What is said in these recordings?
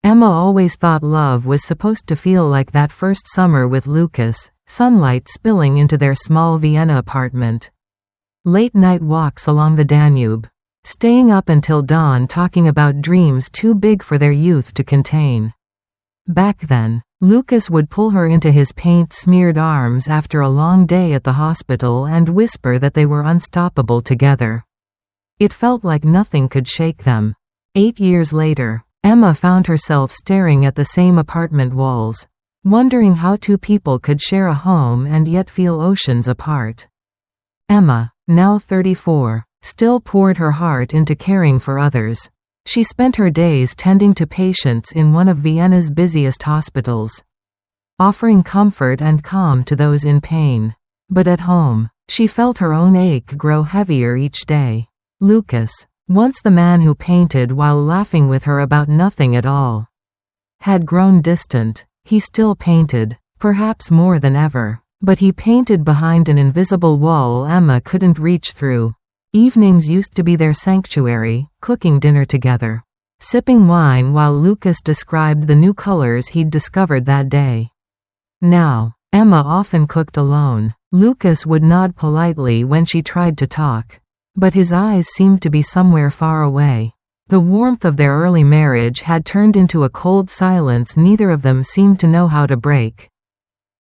Emma always thought love was supposed to feel like that first summer with Lukas, sunlight spilling into their small Vienna apartment. Late-night walks along the Danube. Staying up until dawn talking about dreams too big for their youth to contain. Back then, Lukas would pull her into his paint-smeared arms after a long day at the hospital and whisper that they were unstoppable together. It felt like nothing could shake them. 8 years later, Emma found herself staring at the same apartment walls, wondering how two people could share a home and yet feel oceans apart. Emma, now 34, still poured her heart into caring for others. She spent her days tending to patients in one of Vienna's busiest hospitals, offering comfort and calm to those in pain. But at home, she felt her own ache grow heavier each day. Lukas, once the man who painted while laughing with her about nothing at all, had grown distant. He still painted, perhaps more than ever, but he painted behind an invisible wall Emma couldn't reach through. Evenings used to be their sanctuary, cooking dinner together, sipping wine while Lukas described the new colors he'd discovered that day. Now, Emma often cooked alone. Lukas would nod politely when she tried to talk, but his eyes seemed to be somewhere far away. The warmth of their early marriage had turned into a cold silence neither of them seemed to know how to break.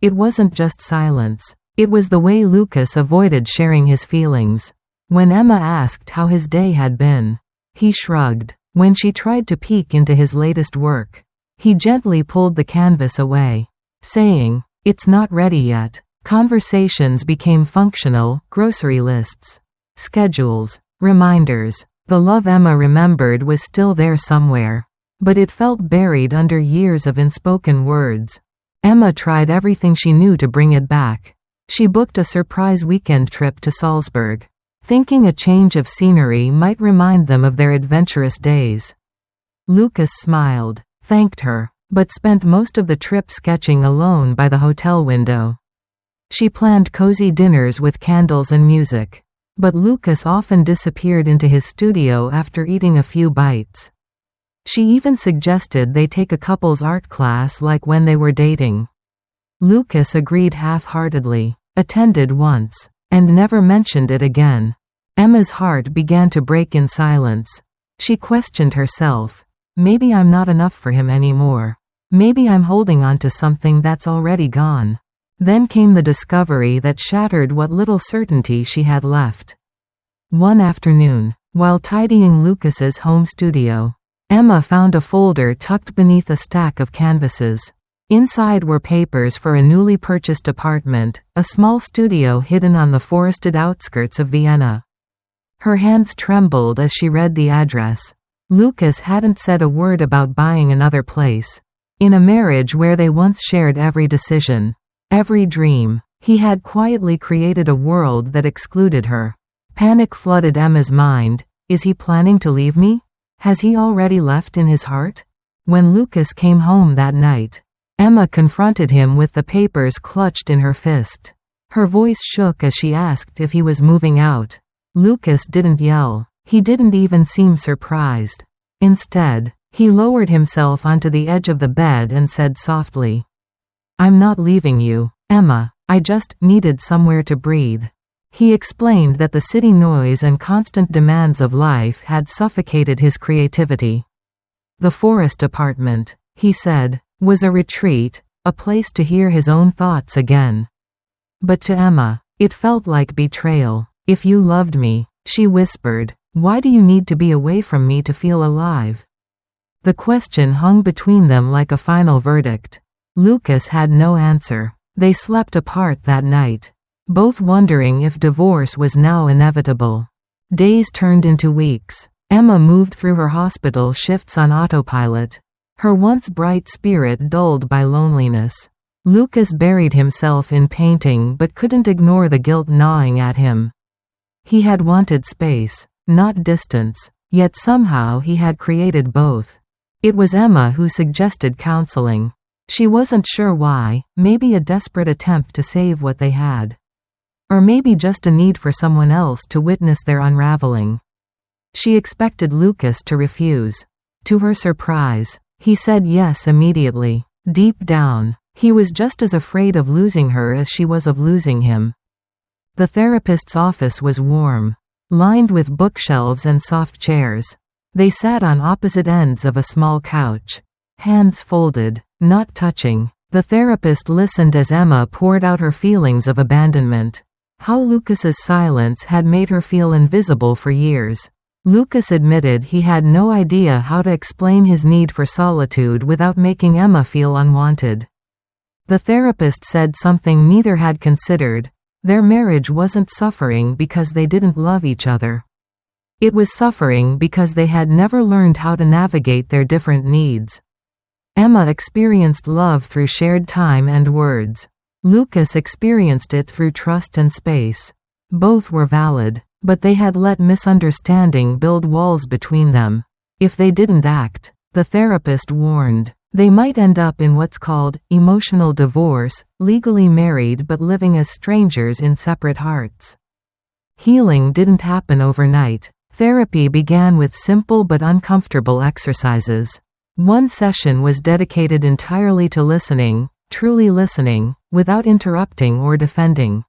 It wasn't just silence. It was the way Lukas avoided sharing his feelings. When Emma asked how his day had been, he shrugged. When she tried to peek into his latest work, he gently pulled the canvas away, saying, "It's not ready yet." Conversations became functional, grocery lists, schedules, reminders. The love Emma remembered was still there somewhere, but it felt buried under years of unspoken words. Emma tried everything she knew to bring it back. She booked a surprise weekend trip to Salzburg, thinking a change of scenery might remind them of their adventurous days. Lukas smiled, thanked her, but spent most of the trip sketching alone by the hotel window. She planned cozy dinners with candles and music, but Lukas often disappeared into his studio after eating a few bites. She even suggested they take a couple's art class like when they were dating. Lukas agreed half-heartedly, attended once, and never mentioned it again. Emma's heart began to break in silence. She questioned herself. Maybe I'm not enough for him anymore. Maybe I'm holding on to something that's already gone. Then came the discovery that shattered what little certainty she had left. One afternoon, while tidying Lukas's home studio, Emma found a folder tucked beneath a stack of canvases. Inside were papers for a newly purchased apartment, a small studio hidden on the forested outskirts of Vienna. Her hands trembled as she read the address. Lukas hadn't said a word about buying another place. In a marriage where they once shared every decision, every dream, he had quietly created a world that excluded her. Panic flooded Emma's mind. Is he planning to leave me? Has he already left in his heart? When Lukas came home that night, Emma confronted him with the papers clutched in her fist. Her voice shook as she asked if he was moving out. Lukas didn't yell. He didn't even seem surprised. Instead, he lowered himself onto the edge of the bed and said softly, "I'm not leaving you, Emma. I just needed somewhere to breathe." He explained that the city noise and constant demands of life had suffocated his creativity. The forest apartment, he said, was a retreat, a place to hear his own thoughts again. But to Emma, it felt like betrayal. "If you loved me," she whispered, "why do you need to be away from me to feel alive?" The question hung between them like a final verdict. Lukas had no answer. They slept apart that night, both wondering if divorce was now inevitable. Days turned into weeks. Emma moved through her hospital shifts on autopilot, her once bright spirit dulled by loneliness. Lukas buried himself in painting but couldn't ignore the guilt gnawing at him. He had wanted space, not distance, yet somehow he had created both. It was Emma who suggested counseling. She wasn't sure why, maybe a desperate attempt to save what they had. Or maybe just a need for someone else to witness their unraveling. She expected Lukas to refuse. To her surprise, He said yes immediately. Deep down, he was just as afraid of losing her as she was of losing him. The therapist's office was warm, lined with bookshelves and soft chairs. They sat on opposite ends of a small couch, hands folded, not touching. The therapist listened as Emma poured out her feelings of abandonment. How Lukas's silence had made her feel invisible for years. Lukas admitted he had no idea how to explain his need for solitude without making Emma feel unwanted. The therapist said something neither had considered. Their marriage wasn't suffering because they didn't love each other. It was suffering because they had never learned how to navigate their different needs. Emma experienced love through shared time and words. Lukas experienced it through trust and space. Both were valid, but they had let misunderstanding build walls between them. If they didn't act, the therapist warned, they might end up in what's called emotional divorce, legally married but living as strangers in separate hearts. Healing didn't happen overnight. Therapy began with simple but uncomfortable exercises. One session was dedicated entirely to listening, truly listening, without interrupting or defending.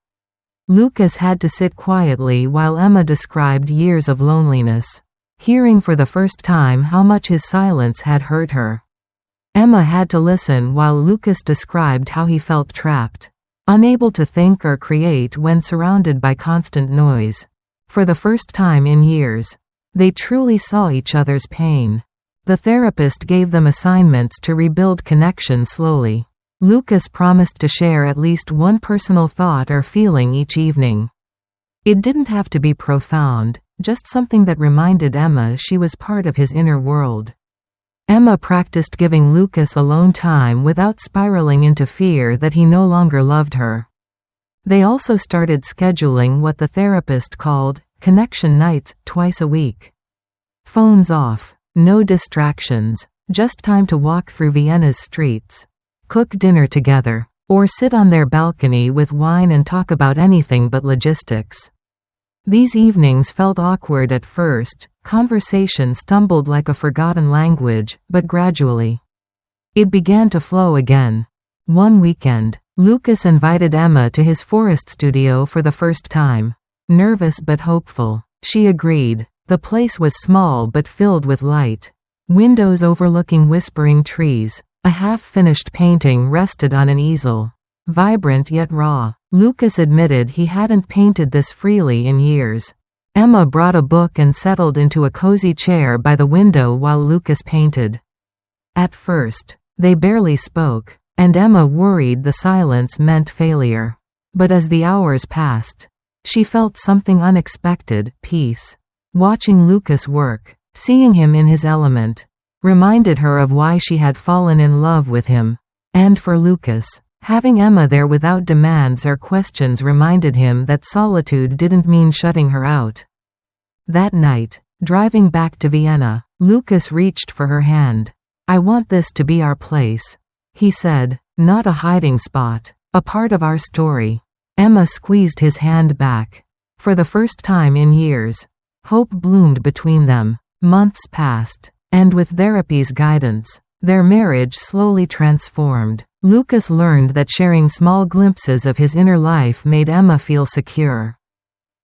Lukas had to sit quietly while Emma described years of loneliness, hearing for the first time how much his silence had hurt her. Emma had to listen while Lukas described how he felt trapped, unable to think or create when surrounded by constant noise. For the first time in years, they truly saw each other's pain. The therapist gave them assignments to rebuild connection slowly. Lukas promised to share at least one personal thought or feeling each evening. It didn't have to be profound, just something that reminded Emma she was part of his inner world. Emma practiced giving Lukas alone time without spiraling into fear that he no longer loved her. They also started scheduling what the therapist called connection nights twice a week. Phones off, no distractions, just time to walk through Vienna's streets, cook dinner together, or sit on their balcony with wine and talk about anything but logistics. These evenings felt awkward at first. Conversation stumbled like a forgotten language, but gradually, it began to flow again. One weekend, Lukas invited Emma to his forest studio for the first time. Nervous but hopeful, she agreed. The place was small but filled with light. Windows overlooking whispering trees. A half-finished painting rested on an easel. Vibrant yet raw. Lukas admitted he hadn't painted this freely in years. Emma brought a book and settled into a cozy chair by the window while Lukas painted. At first, they barely spoke, and Emma worried the silence meant failure. But as the hours passed, she felt something unexpected, peace. Watching Lukas work, seeing him in his element, reminded her of why she had fallen in love with him. And for Lukas, having Emma there without demands or questions reminded him that solitude didn't mean shutting her out. That night, driving back to Vienna, Lukas reached for her hand. "I want this to be our place," he said, "not a hiding spot, a part of our story." Emma squeezed his hand back. For the first time in years, hope bloomed between them. Months passed, and with therapy's guidance, their marriage slowly transformed. Lukas learned that sharing small glimpses of his inner life made Emma feel secure.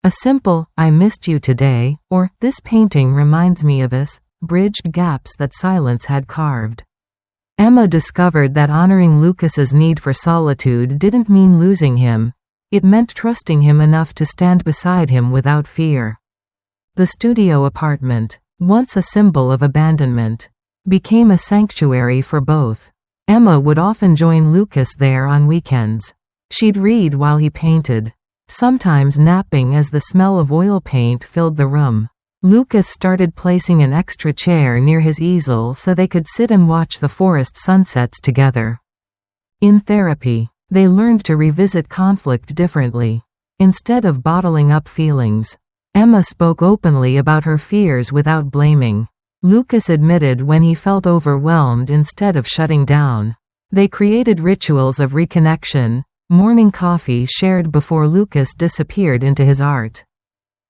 A simple, "I missed you today," or "this painting reminds me of us," bridged gaps that silence had carved. Emma discovered that honoring Lukas's need for solitude didn't mean losing him. It meant trusting him enough to stand beside him without fear. The studio apartment, once a symbol of abandonment, became a sanctuary for both. Emma would often join Lukas there on weekends. She'd read while he painted, sometimes napping as the smell of oil paint filled the room. Lukas started placing an extra chair near his easel so they could sit and watch the forest sunsets together. In therapy, they learned to revisit conflict differently. Instead of bottling up feelings, Emma spoke openly about her fears without blaming. Lukas admitted when he felt overwhelmed instead of shutting down. They created rituals of reconnection, morning coffee shared before Lukas disappeared into his art.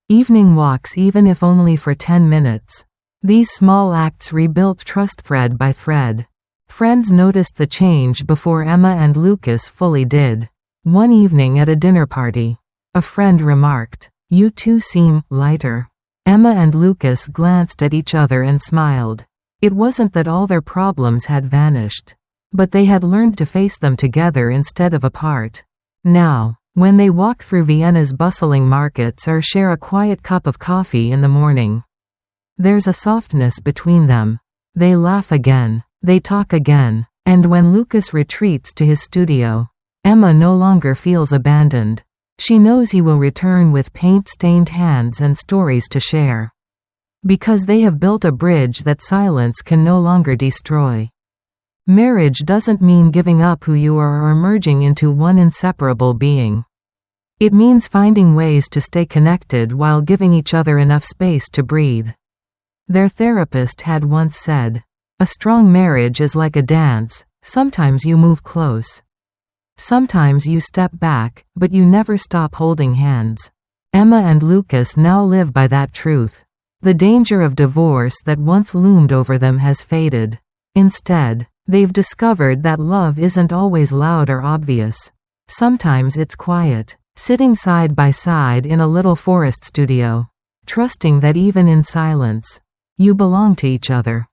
Evening walks even if only for 10 minutes. These small acts rebuilt trust thread by thread. Friends noticed the change before Emma and Lukas fully did. One evening at a dinner party, a friend remarked, "You two seem lighter." Emma and Lukas glanced at each other and smiled. It wasn't that all their problems had vanished, but they had learned to face them together instead of apart. Now, when they walk through Vienna's bustling markets or share a quiet cup of coffee in the morning, there's a softness between them. They laugh again, they talk again, and when Lukas retreats to his studio, Emma no longer feels abandoned. She knows he will return with paint-stained hands and stories to share. Because they have built a bridge that silence can no longer destroy. Marriage doesn't mean giving up who you are or merging into one inseparable being. It means finding ways to stay connected while giving each other enough space to breathe. Their therapist had once said, "A strong marriage is like a dance, sometimes you move close. Sometimes you step back, but you never stop holding hands." Emma and Lukas now live by that truth. The danger of divorce that once loomed over them has faded. Instead, they've discovered that love isn't always loud or obvious. Sometimes it's quiet, sitting side by side in a little forest studio, trusting that even in silence, you belong to each other.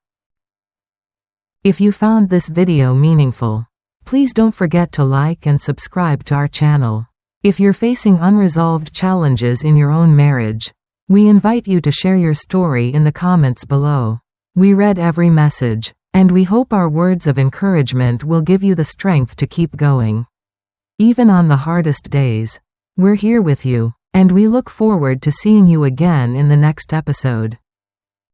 If you found this video meaningful, please don't forget to like and subscribe to our channel. If you're facing unresolved challenges in your own marriage, we invite you to share your story in the comments below. We read every message, and we hope our words of encouragement will give you the strength to keep going. Even on the hardest days, we're here with you, and we look forward to seeing you again in the next episode.